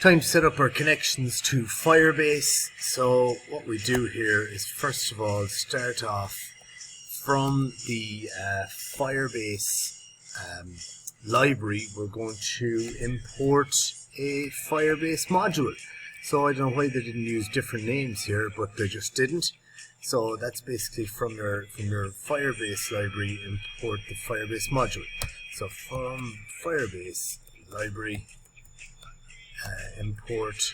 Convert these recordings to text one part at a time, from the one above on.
Time to set up our connections to Firebase. So what we do here is first of all start off from the Firebase library. We're going to import a Firebase module. So I don't know why they didn't use different names here, but they just didn't. So that's basically from your Firebase library, import the Firebase module. So from Firebase library, import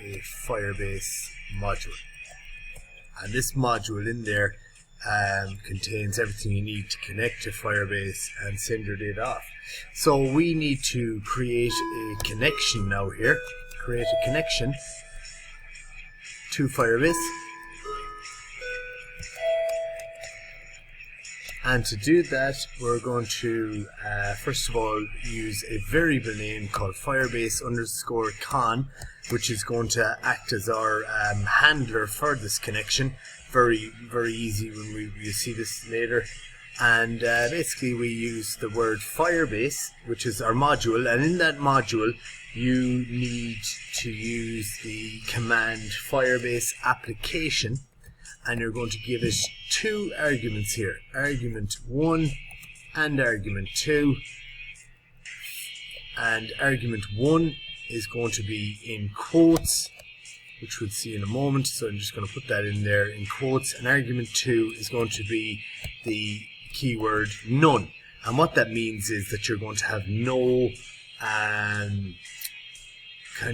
a Firebase module, and this module in there contains everything you need to connect to Firebase and send your data off. So we need to create a connection now here, create a connection to Firebase. And to do that, we're going to first of all use a variable name called Firebase_con, which is going to act as our handler for this connection. Very easy when we see this later. And basically we use the word Firebase, which is our module, and in that module you need to use the command Firebase application. And you're going to give us two arguments here, argument 1 and argument 2. And argument 1 is going to be in quotes, which we'll see in a moment. So I'm just going to put that in there in quotes. And argument 2 is going to be the keyword none. And what that means is that you're going to have no kind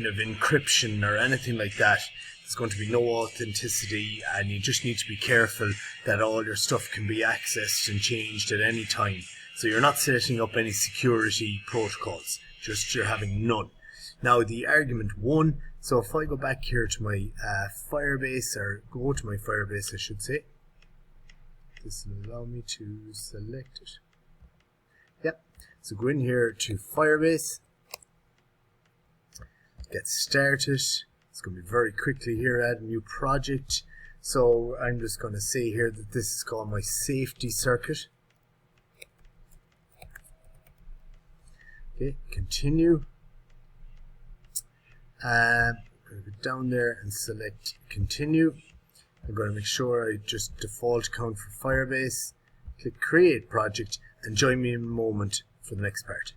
of encryption or anything like that. There's going to be no authenticity, and you just need to be careful that all your stuff can be accessed and changed at any time. So you're not setting up any security protocols, just you're having none. Now the argument 1, so if I go back here to my Firebase, or go to my Firebase I should say, this will allow me to select it. Yep, so go in here to Firebase, get started. It's going to be very quickly here, add a new project. So I'm just going to say here that this is called my safety circuit. Okay, continue. I'm going to go down there and select continue. I'm going to make sure I just default account for Firebase. Click create project and join me in a moment for the next part.